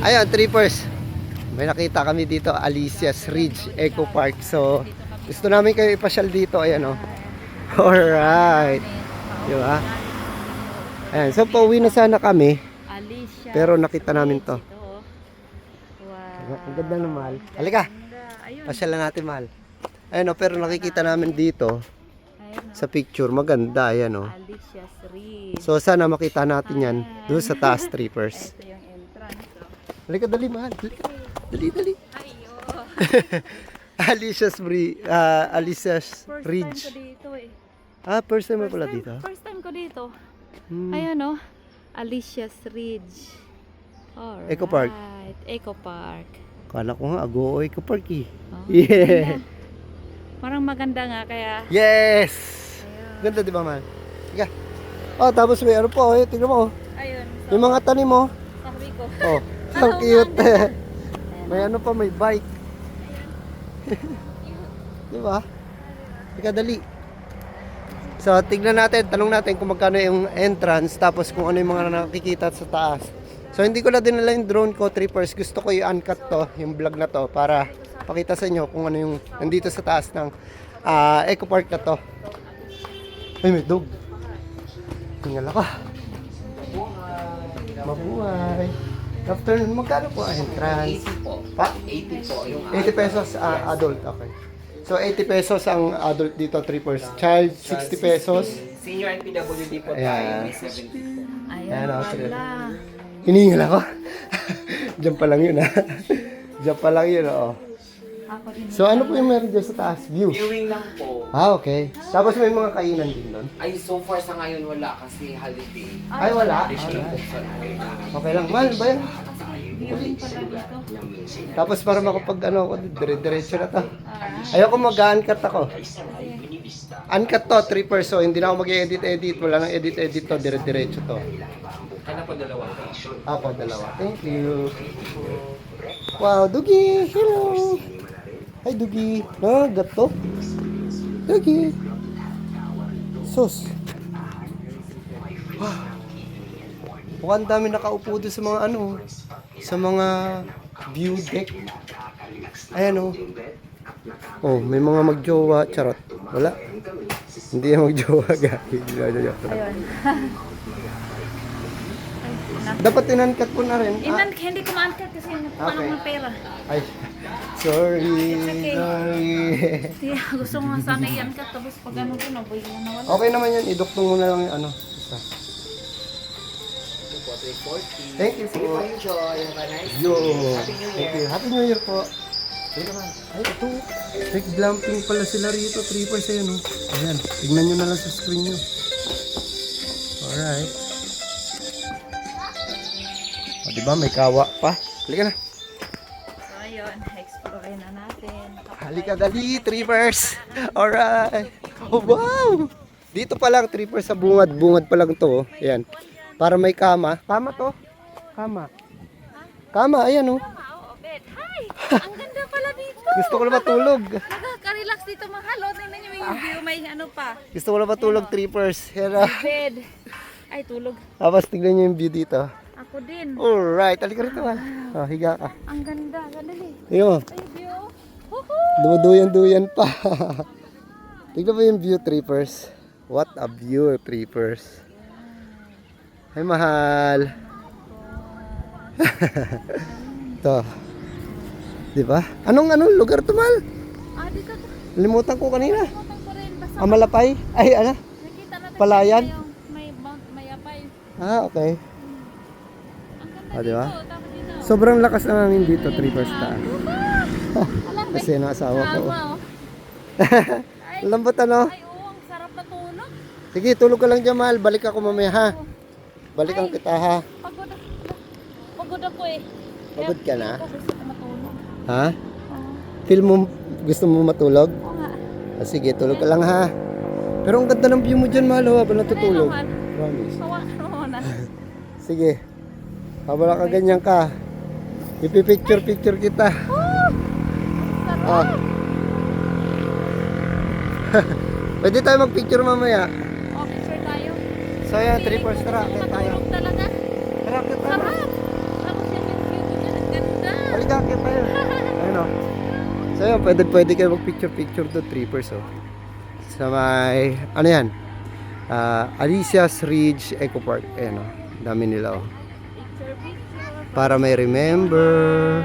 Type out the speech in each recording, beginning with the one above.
Ayan, trippers. May nakita kami dito, Alicia's Ridge Eco Park. So, gusto namin kayo ipasyal dito. Ayan, oh. Alright. Di ba? Ayan, so pauwi na sana kami. Alicia. Pero nakita namin to. Ito, oh. Wow. Ang ganda ng mahal. Halika, Ayun. pasyal na natin mahal. Ayan, oh, pero nakikita namin dito Ayun, oh. sa picture, maganda. Ayan, oh. Alicia's Ridge. So, sana makita natin yan doon sa taas, trippers. Ito yung entrance. Oh. Halika, dali mahal. Halika. Dali, dali. Ay, oh. Alicia's First Ridge. time ko dito eh. Ah, first time mo pala dito? First time ko dito. Hmm. Ayun oh. Alicia's Ridge. Alright. Eco Park. Eco Park. Kala ko nga, Agoo Eco Park eh. Oh, Yeah. ganda. Parang maganda nga kaya. Yes! Ayun. Ganda di ba man? Sige. Oh, tapos may ano po, eh, tingnan mo. Ayun. May mga tanim mo. Sabi ko. Oh, ang cute. May ano pa, may bike. Di ba? Ika, dali. So, tignan natin, tanong natin kung magkano yung entrance, tapos kung ano yung mga nakikita sa taas. So, hindi ko na dinala yung drone ko, trippers. Gusto ko i-uncut to, yung vlog na to, para pakita sa inyo kung ano yung nandito sa taas ng Eco Park na to. Ay, may dog. Tingnan ako. Mabuhay. Afternoon, magkano po ang entrance? 80 po. Pa? 80 po yung 80 pesos adult, okay. So 80 pesos ang adult dito, trippers. Child 60 pesos. Senior and PWD po tayo, Ayan. may 70 po. Ayun Ayan, oh, pala. Hiningal ako. Diyan pa lang yun ha. Diyan pa lang yun, oo. Ako din. So ano po yung meron dyan sa taas? View. Viewing lang po. Ah, okay. Tapos may mga kainan din doon. Ay, so far sa ngayon wala kasi holiday. Ay, wala. Additional Alright. books on kailangan. Okay lang. Mahal ba yan? Viewing pala dito. Tapos para makapag ano ako, dire-diretso na to. Ayoko mag-uncut ako. Uncut to, trippers. So hindi na ako mag-edit-edit. Wala nang edit-edit to, dire-diretso to. Kaya po dalawa po. Ako, dalawa. Thank you. Wow, Dugi! Hello! Hi, Dugi! Ah, gato? Dugi! Sus! Wow! Mukhang dami nakaupo doon sa mga ano, sa mga view deck. Ayan o. Oh, may mga magjowa. Charot. Wala. Hindi na magjowa, guys. Ayun. Dapat inuncut ko na rin. Hindi ko ma-uncut kasi nakuha Okay. ng pera. Ay, sorry, It's okay. sorry. Kaya gusto mo nga sana i-uncut tapos pag ano ko na boy na wala. Okay naman yan, iduktong mo na lang yung ano. Isa. Ito po, 340. Thank you Sige po. po, enjoy. Have a nice Yo. day. Happy New Thank Year. you. Happy New Year po. Ay, ito. Like glamping pala sila rito. 3 ayan o. Ayan. Tignan nyo na lang sa screen nyo. Alright. O, diba? May kawa pa. Halika na. So ayun, explore na natin. Halika dali, trippers. Alright. Oh, wow. Dito pa lang, trippers, sa bungad. Bungad pa lang to. Oh. Ayan. Para may kama. Kama to. Kama. Kama, ayan oh. Oo, bed. Hi! Ang ganda pala dito. Gusto ko na matulog. Nakaka-relax dito mahal. O, tingnan nyo yung view. May ano pa. Gusto ko na matulog, trippers. Ayan ah. Bed. Ay, tulog. Tapos tignan nyo yung view dito. Ako din. Alright, halika rito ah. Oh, higa ka. Ang ganda. Gandali. Ayun, Ay, view. Woohoo! dumuduyan-duyan pa. Tignan mo yung view, trippers. What a view, trippers. Ay, mahal. Ito. Diba? Anong lugar to, mahal? Ah, dito. Limutan ko kanina. Matang ko rin. Basta Amalapay? Ay, ano? nakita natin. Palayan? Yung may Mount Mayapay. Ah, okay. Ang ganda Ah, dito. diba? Tapos dito. Sobrang lakas na namin dito, trippers taas. Alam, Kasi yung asawa ko. Tama, oh. Ay, Lambot ano? ay, oo, ang sarap na tulog. Sige, tulog ka lang dyan, mahal. Balik ako mamaya, ha? Balikan kita, ha? Pagod ako eh. Pagod ka na? Kaya gusto ko matulog. Ha? Oo. Feel mo, gusto mo matulog? Oo nga. Ah, sige, tulog ka lang, ha? Pero ang ganda ng view mo dyan, mahal, habang natutulog. Ano, mahal? Promise. Hawakan mo muna. Sige. Habang nakaganyan ka, ipipicture-picture kita. Sarap. Ah. Pwede tayo magpicture mamaya. Oh, picture tayo. So, yan, trippers, tara. Kaya tayo. Matulog talaga. Tara, kaya tayo. Sarap. Tapos yan yung view ko dyan. So yun, pwede kayo mag-picture doon, trippers oh. Sa may, ano yan? Alicia's Ridge Eco Park. Ayan oh, dami nila oh. Para may remember.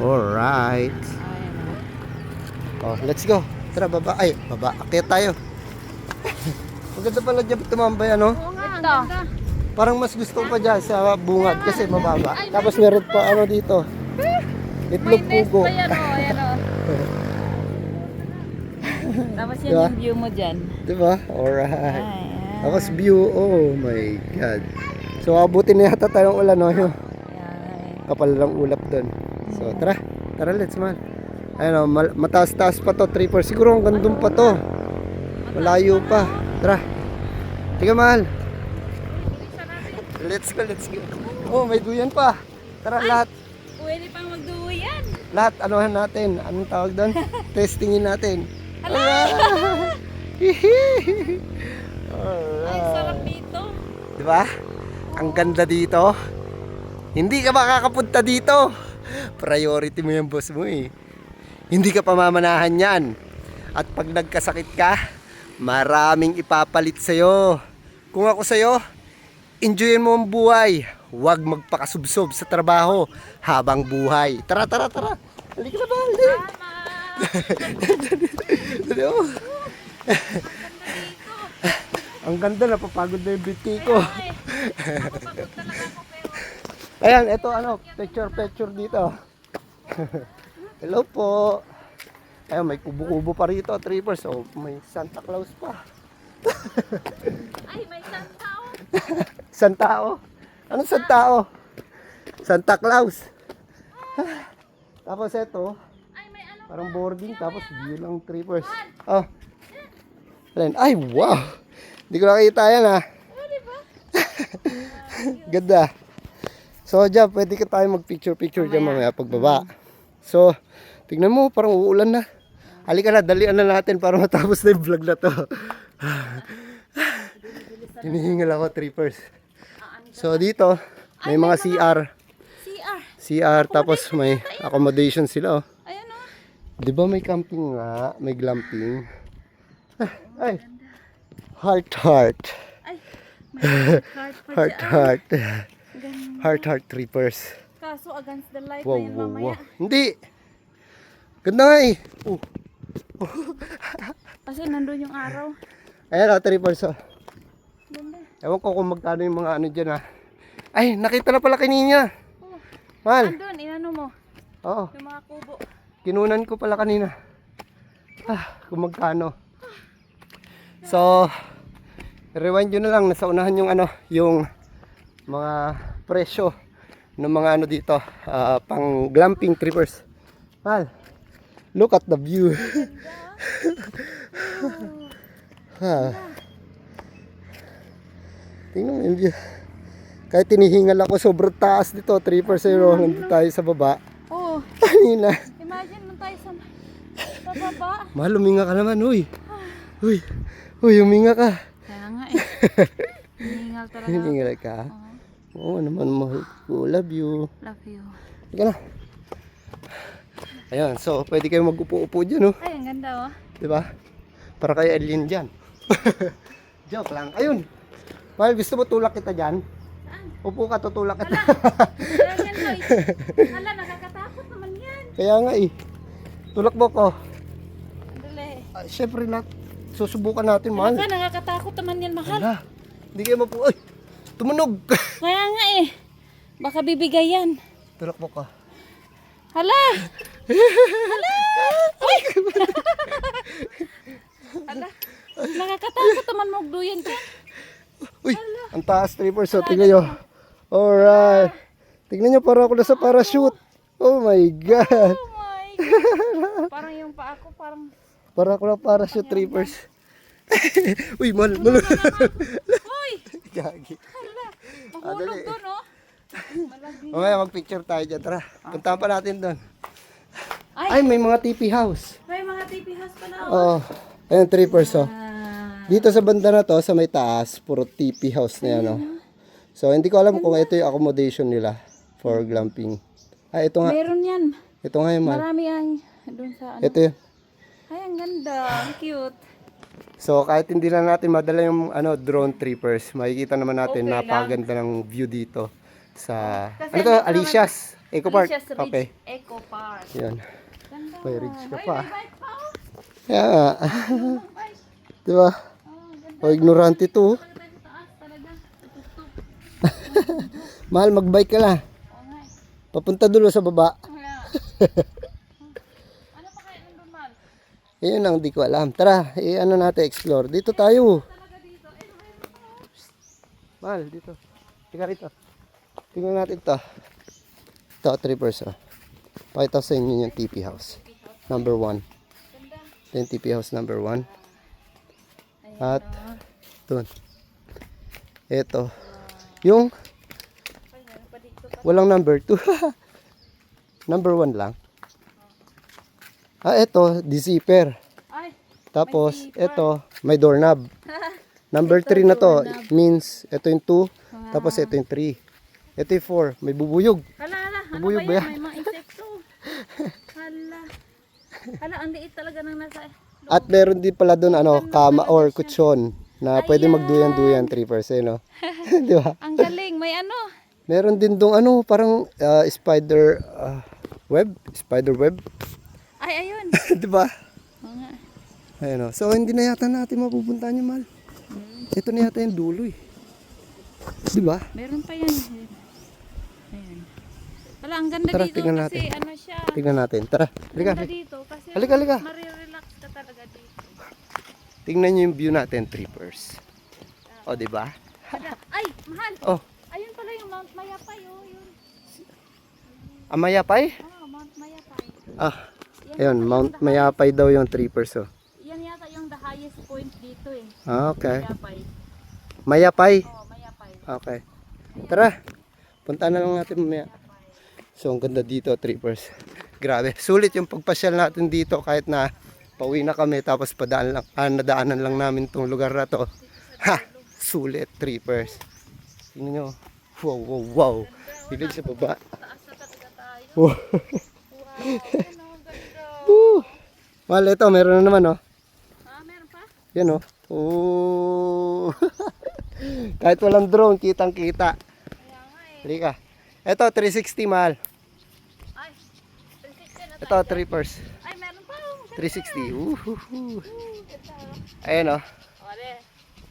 Alright. Oh, let's go. Tara, baba. Ay, baba. Akyat tayo. Maganda pala dyan tumambay, ano? Ito. Parang mas gusto ko pa dyan sa bungad kasi mababa. Tapos meron pa ano dito. Itlog pugo. Ayan o, ayan o. Tapos yan Diba? yung view mo dyan. Diba? Alright. Ayan. Tapos view. Oh my God. So, abutin na yata tayong ulan, no? Yung Ayan. kapal lang ulap doon. So, tara. Tara, let's man. Ayun, oh, mataas-taas pa to, tripper. Siguro hanggang doon pa to. Malayo pa. Tara. Tiga, mahal. Let's go, let's go. Oh, may duyan pa. Tara, lahat. Pwede pang magduyan. Lahat, anuhan natin. Anong tawag doon? Testingin natin. Hala! Ay, sarap dito. Diba? Ang ganda dito. Hindi ka makakapunta dito. Priority mo yung boss mo eh. Hindi ka pamamanahan yan. At pag nagkasakit ka, maraming ipapalit sa'yo. Kung ako sa'yo, enjoyin mo ang buhay. Huwag magpakasubsob sa trabaho habang buhay. Tara, tara, tara. Halika na ba? Dali, oh. Ang ganda, napapagod na yung biti ko. Ayan, ito ano, picture dito. Hello po. Ayan, may kubo-kubo pa rito, trippers. Oh, may Santa Claus pa. Ay, may santao. Santao? Anong Santao? Santa Claus. Tapos ito, Ay, may ano. parang boarding, tapos view lang trippers. Oh. Ayan. Ay, wow. Hindi ko nakita yan ha. Ganda. So, dyan, pwede ka tayo mag-picture dyan mamaya pagbaba. So, tignan mo, parang uulan na. Halika na, dalian na natin para matapos na yung vlog na to. Hinihingal ako, trippers. So, dito, may mga CR. CR, tapos may accommodation sila, oh. Ayan o. Di ba may camping nga, may glamping? Ay, heart. Ay, may heart pa dyan. Heart trippers. Kaso against the light Wow, na yan wow, mamaya. wow. Hindi. Ganda nga eh. Oh. Kasi nandun yung araw. Ayan o, trippers, oh. Ganda. Ewan ko kung magkano yung mga ano dyan, ah. Ay, nakita na pala kanina. Oh. Mahal. Nandun, inano mo. Oo, Yung mga kubo. kinunan ko pala kanina. Kung magkano. So, rewind nyo na lang. Nasa unahan yung ano, yung mga presyo ng mga ano dito, pang glamping trippers. Mahal, look at the view. Tingnan mo yung view. Kahit tinihingal ako, sobrang taas dito, trippers. Nandito tayo sa baba. Oh, Kanina. imagine nung tayo sa baba. Mahal, huminga ka naman, uy. Uy, huminga ka. Kaya nga eh. Hiningal talaga. Hiningal ka. Oo naman, mahal ko. Love you. Love you. Sige na. Ayan, so pwede kayo mag-upo-upo dyan, oh. Ay, ang ganda oh. Diba? Para kayo alien dyan. Joke lang. Ayun. Mahal, gusto mo tulak kita dyan? Upo ka, tutulak kita. Kaya yan Loy. Hala, nakakatakot naman yan. Kaya nga eh. Tulak mo ko. Dali. Siyempre susubukan natin, mahal. Hala, nakakatakot naman yan, mahal. Hala, hindi kayo mapu... Ay, tumunog. Kaya nga eh. Baka bibigay yan. Tulak mo ko. Hala! Hala! Uy! Hala. Nakakatakot naman magduyan ka. Uy, ang taas, trippers. So, tingnan nyo. Alright. Tingnan nyo, parang ako nasa parachute. Oh my God. Oh my God. Parang yung paa ko, parang... Parang ako na parachute, trippers. Uy, mahal. Uy! Gagi. Hala! Ah, Mahulog dali. doon, oh. Malaki. Mamaya mag-picture tayo dyan. Tara, puntahan pa natin doon. Ay, Ay, may mga TP house. may mga TP house pala, oh. Oo. Ayan, trippers, oh. Ah, Dito sa banda na to, sa may taas, puro TP house na yan, oh. So, hindi ko alam kung ito yung accommodation nila for glamping. Ah, ito nga. Meron yan. Ito nga yung mahal. Marami ang doon sa ano. Ito yun. Ay, ang ganda. Ang cute. So kahit hindi na natin madala yung drone trippers, makikita naman natin Okay lang. napakaganda ng view dito sa Kasi ano to, dito Alicia's Eco Park. Alicia's Ridge Okay. Eco Park. Yan. Ganda. May ridge ka Ay, pa. may bike pa. Oh. Kaya nga. Ang bike. Di ba? Oh, ganda. O ignorante to. Talaga tayo sa taas talaga. Tutustok. Mahal, magbike ka lang. Oo nga. eh. Papunta dulo sa baba. Kaya. Ano pa kaya nandun, Mal? Yun ang di ko alam. Tara, ano natin explore. Dito tayo. Talaga dito. Eh, mayroon pa. Mahal, dito. Tika rito. Tingnan natin to. Ito, trippers. Oh. Pakita ko sa inyo yung TP house. Number 1. Ganda. Ito yung TP house number 1. Ayan. At oh. doon. Ito. Yung Ay, meron pa dito. walang number 2. Number 1 lang. Ah, ito, zipper. Ay, Tapos, May zipper. ito, may doorknob. Number 3 na to. It means, ito yung 2. Tapos, ito yung 3. Ito yung 4. May bubuyog. hala. Ano Bubuyog ba ba yan? yan? May mga insekto. Hala. Hala, ang liit talaga ng nasa... At meron din pala doon, kama or kutsyon na pwede magduyan-duyan, trippers, no? Di ba? Ang galing. May ano? Meron din doon, parang spider web. Spider web. Ay, ayun. Di ba? Oo nga. Ayun, so, hindi na yata natin mapupuntahan yung mahal. Ito na yata yung dulo, eh. Di ba? Meron pa yan. Ayan. Hala, ang ganda Tara, dito tingnan kasi natin. ano siya. Tingnan natin. Tara, halika. Ganda dito kasi Halika, halika. marirelax ka talaga dito. Tingnan nyo yung view natin, trippers. O, di ba? Hala. Ay, mahal. Oh, Ayun pala yung Mount Mayapay. Oh, yun. Amayapay? Oh, Mount Mayapay. Ah, ayun, Mount Mayapay daw yung trippers, oh. Yan yata yung the highest point dito eh. Ah, okay. Mayapay. Mayapay. Oh, Mayapay. Okay. Tara, punta na lang natin mamaya. So, ang ganda dito, trippers. Grabe. Sulit yung pagpasyal natin dito kahit na pauwi na kami tapos nadaanan lang namin tong lugar na to. Ha! Sulit, trippers. Tingnan nyo. Wow, wow, wow. Tingnan sa baba. Taas na talaga tayo. Wow. Wow, ano, ang ganda. Woo! Well, ito, meron na naman, oh. Ah, meron pa? Yan, oh. Oh. Kahit walang drone, kitang-kita. Kaya nga eh. Halika. Ito, 360 mahal. Ay, 360 na Ito, tayo. trippers. Ay, meron pa. Oh, 360. Woohoo. ganda. Ayan, oh. Ore,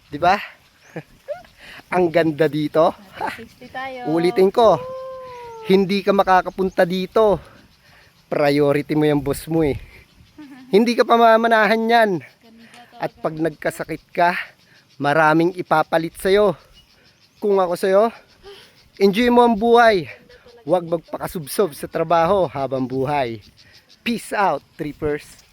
Di ba? Ang ganda dito. 360 tayo. Ulitin ko. Hindi ka makakapunta dito. Priority mo yung boss mo eh. Hindi ka pamamanahan yan. At pag nagkasakit ka, maraming ipapalit sa'yo. Kung ako sa'yo, enjoy mo ang buhay. Huwag magpakasubsob sa trabaho habang buhay. Peace out, trippers.